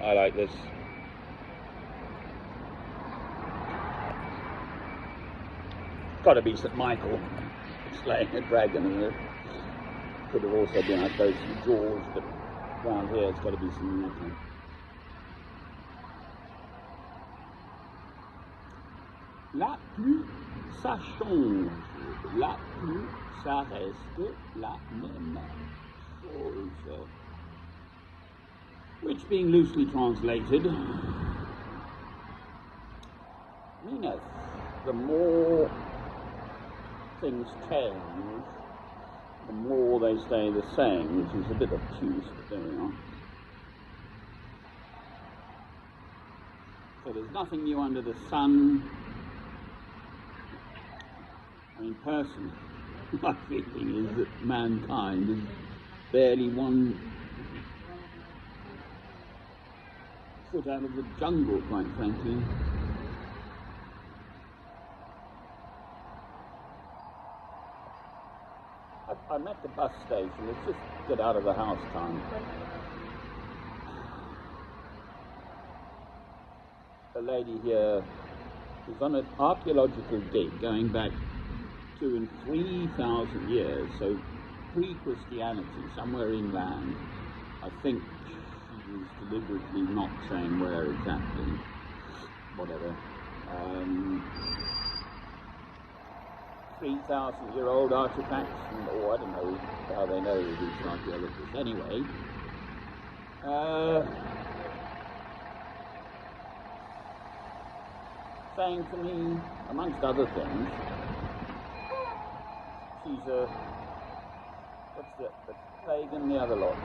I like this. Got to be St. Michael slaying a dragon, and it could have also been, I suppose, St. George, but around here it's got to be St. Michael. La pluie, ça change. La pluie, ça reste la même chose. Which, being loosely translated, meaneth the more things change, the more they stay the same, which is a bit obtuse, but there we are. So there's nothing new under the sun. I mean, personally, my feeling is that mankind is barely one foot out of the jungle, quite frankly. I'm at the bus station. Let's just get out of the house time. A lady here who's on an archaeological dig going back 2,000 and 3,000 years, so pre-Christianity, somewhere inland. I think she was deliberately not saying where exactly, whatever. 3,000-year-old artifacts, or I don't know how they know these archaeologists. Anyway, saying to me, amongst other things, she's a, what's the pagan, the other lot?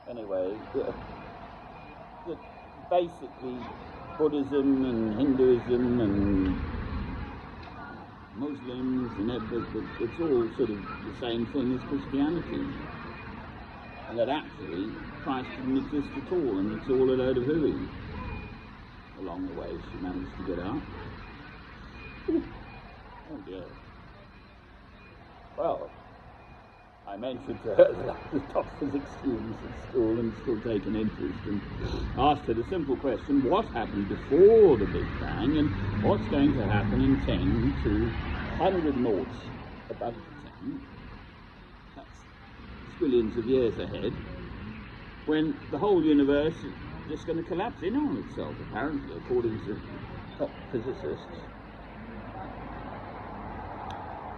Anyway, basically Buddhism and Hinduism and Muslims and everything, it's all sort of the same thing as Christianity. And that actually Christ didn't exist at all, and it's all a load of hooey. Along the way she managed to get out. Oh dear. Well, I mentioned to her that I was a top physics student at school and still take an interest, and asked her the simple question, what happened before the Big Bang and what's going to happen in 10 to 100 noughts above 10, that's squillions of years ahead, when the whole universe is just going to collapse in on itself, apparently, according to top physicists.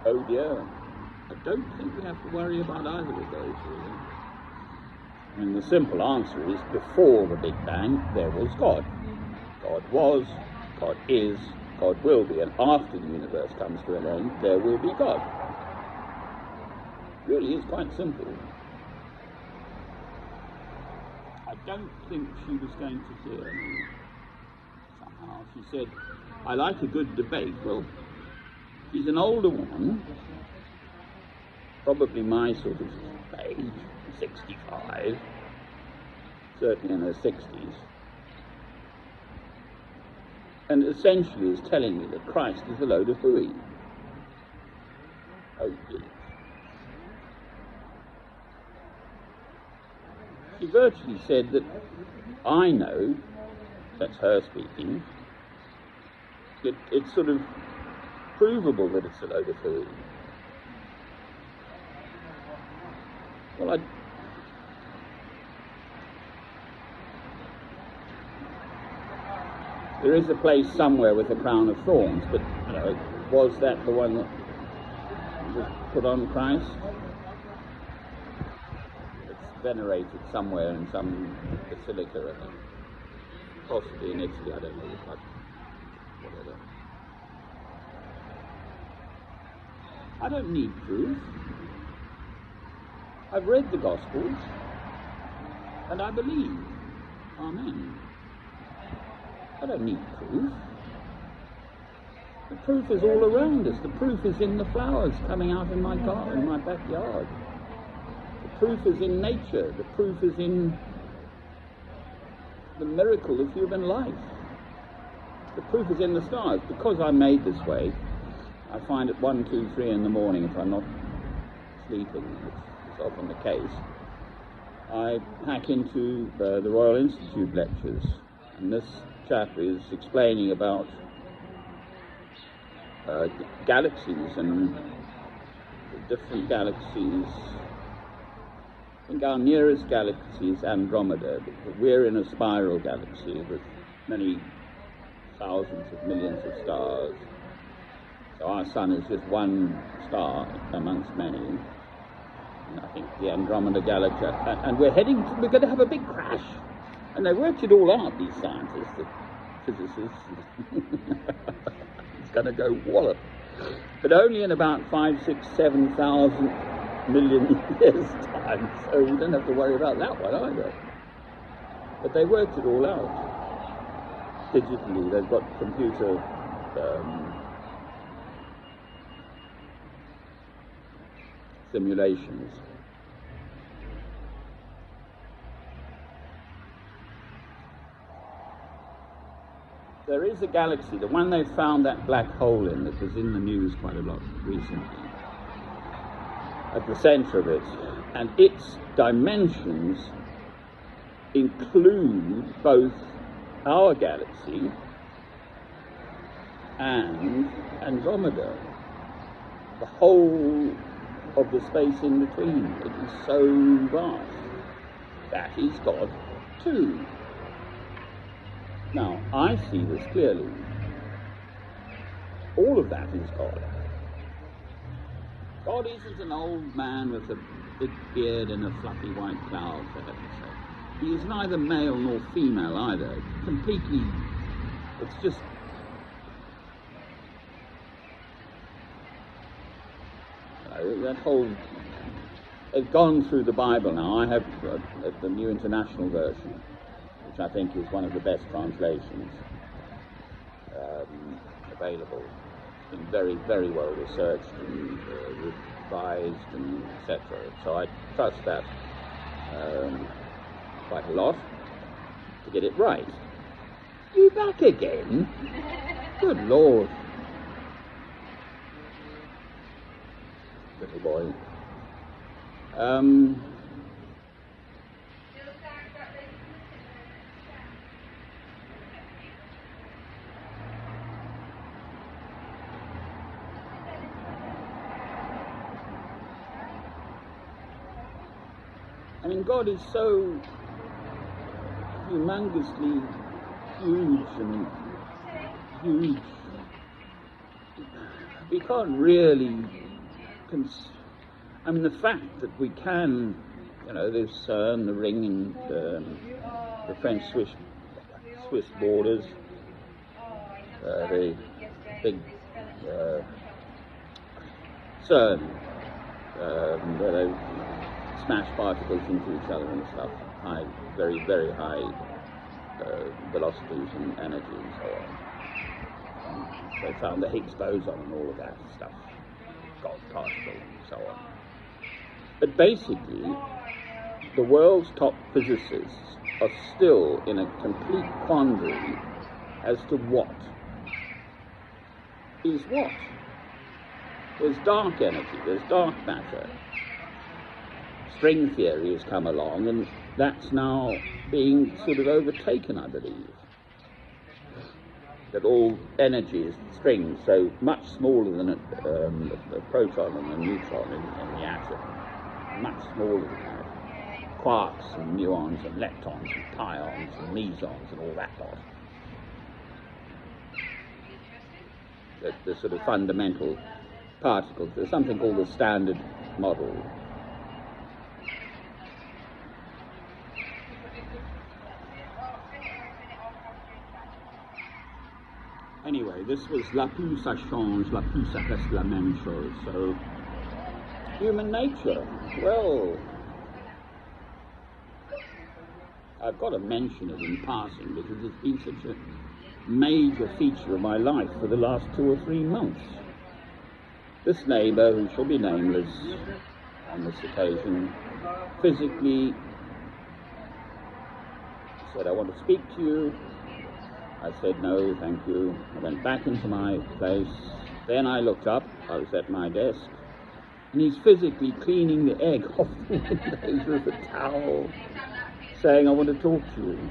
Oh dear. I don't think we have to worry about either of those, really. And the simple answer is, before the Big Bang, there was God. God was, God is, God will be, and after the universe comes to an end, there will be God. It really is quite simple. I don't think she was going to hear me, somehow. She said, I like a good debate. Well, she's an older woman, probably my sort of age, 65, certainly in her 60s, and essentially is telling me that Christ is a load of hooey. Oh dear. She virtually said that I know, that's her speaking, it's sort of provable that it's a load of hooey. Well, there is a place somewhere with a crown of thorns, but, you know, was that the one that was put on Christ? It's venerated somewhere in some basilica, I think. Possibly in Italy, I don't know, but whatever. I don't need proof. I've read the Gospels, and I believe. Amen. I don't need proof. The proof is all around us. The proof is in the flowers coming out in my garden, in my backyard. The proof is in nature. The proof is in the miracle of human life. The proof is in the stars. Because I'm made this way, I find at 1, 2, 3 in the morning, if I'm not fleeting, as is often the case, I hack into the Royal Institute lectures, and this chap is explaining about galaxies and different galaxies. I think our nearest galaxy is Andromeda, but we're in a spiral galaxy with many thousands of millions of stars. So our sun is just one star amongst many. And I think the Andromeda galaxy, and we're going to have a big crash. And they worked it all out, these scientists, the physicists. It's going to go wallop. But only in about 5, 6, 7,000 million years' time, so we don't have to worry about that one either. But they worked it all out digitally. They've got computer simulations. There is a galaxy, the one they found that black hole in, that was in the news quite a lot recently, at the centre of it, and its dimensions include both our galaxy and Andromeda, the whole of the space in between. It is so vast. That is God too. Now, I see this clearly. All of that is God. God isn't an old man with a big beard and a fluffy white cloud, for heaven's sake. He is neither male nor female either. Completely, it's just... that whole... It's gone through the Bible now. I have the New International Version, which I think is one of the best translations available. It's been very, very well researched and revised and etc. So I trust that quite a lot to get it right. You back again? Good Lord. Little boy. I mean, God is so humongously huge and huge. We can't really I mean, the fact that we can, there's CERN, the ring in the French-Swiss borders, the big CERN, where they smash particles into each other and stuff, high, very, very high velocities and energy and so on. They found the Higgs boson and all of that stuff, God particle and so on. But basically, the world's top physicists are still in a complete quandary as to what is what. There's dark energy, there's dark matter. String theory has come along, and that's now being sort of overtaken, I believe. That all energy is strings, so much smaller than a proton and a neutron in the atom. Much smaller than that. Quarks and muons and leptons and pions and mesons and all that lot. The sort of fundamental particles. There's something called the Standard Model. Anyway, this was la plus ça change, la plus ça reste la même chose. So, human nature. Well, I've got to mention it in passing because it's been such a major feature of my life for the last 2 or 3 months. This neighbour, who shall be nameless on this occasion, physically said, "I want to speak to you." I said, "No, thank you." I went back into my place. Then I looked up. I was at my desk. And he's physically cleaning the egg off the windows with a towel, saying, I want to talk to you.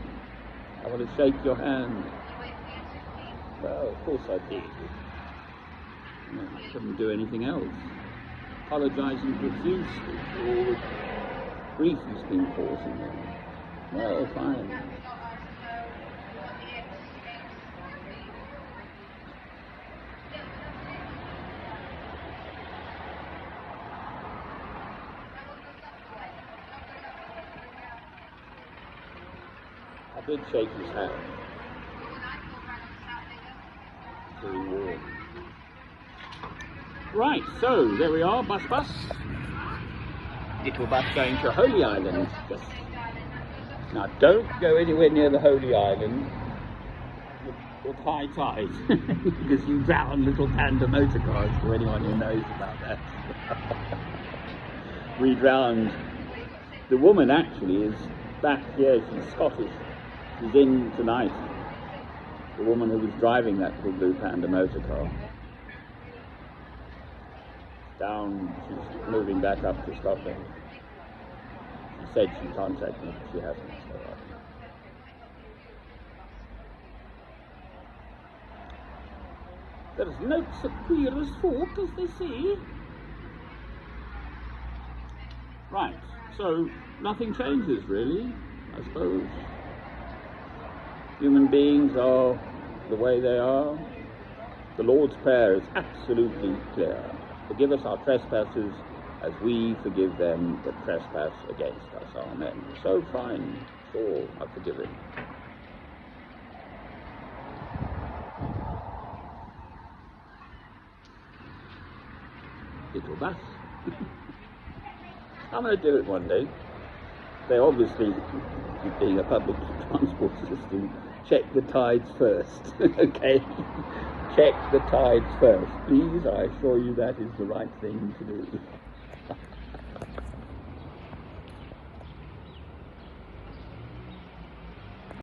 I want to shake your hand. Well, of course I did. I couldn't do anything else. Apologising profusely for all the grief he's been causing them. Well, fine. I did shake his hand. Very warm. Right, so there we are, bus. Little bus going to Holy Island. Now don't go anywhere near the Holy Island with high tide, because you drown little panda motor cars, for anyone who knows about that. We drowned. The woman actually is back here, she's Scottish. She's in tonight. The woman who was driving that little blue panda motor car. Down, she's moving back up to Scotland. She said she'd contact me, but she hasn't. So there's no superior's fault, as they say. Right, so nothing changes really, I suppose. Human beings are the way they are. The Lord's Prayer is absolutely clear. Forgive us our trespasses as we forgive them that trespass against us. Amen. So fine, sure, I forgive him. Little bus. I'm going to do it one day. They obviously, being a public transport system, check the tides first. Okay? Check the tides first. Please, I assure you that is the right thing to do.